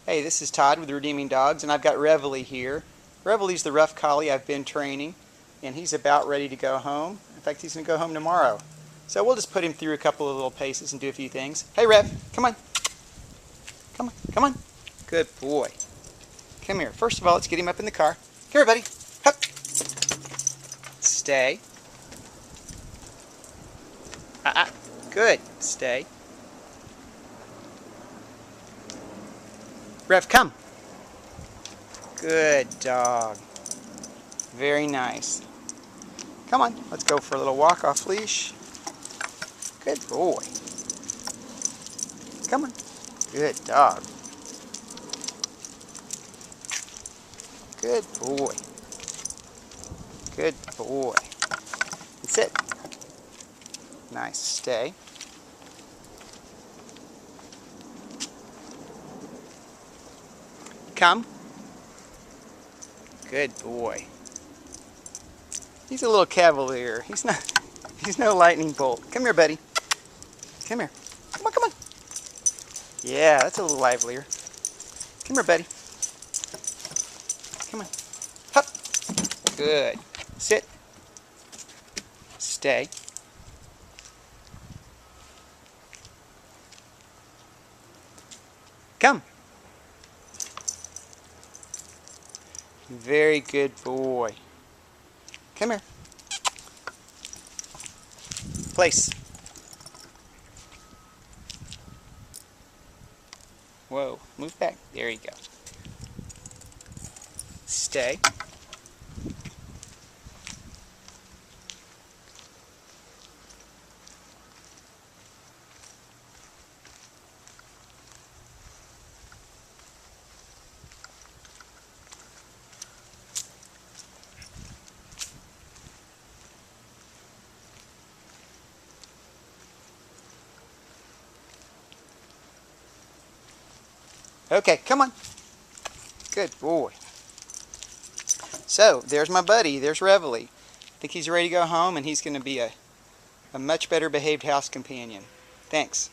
Hey, this is Todd with Redeeming Dogs, and I've got Reveille here. Reveille's the rough collie I've been training, and he's about ready to go home. In fact, he's going to go home tomorrow. So we'll just put him through a couple of little paces and do a few things. Hey, Rev, come on. Come on, come on. Good boy. Come here. First of all, let's get him up in the car. Come here, buddy. Hup. Stay. Good. Stay. Rev, come. Good dog. Very nice. Come on, let's go for a little walk off leash. Good boy. Come on. Good dog. Good boy. Good boy. And sit. Nice. Stay. Come. Good boy. He's a little cavalier. He's no lightning bolt. Come here, buddy. Come here. Come on, come on. Yeah, that's a little livelier. Come here, buddy. Come on. Hup. Good. Sit. Stay. Come. Very good boy. Come here. Place. Whoa, move back. There you go. Stay. Okay, come on. Good boy. So, there's my buddy. There's Reveille. I think he's ready to go home, and he's going to be a much better behaved house companion. Thanks.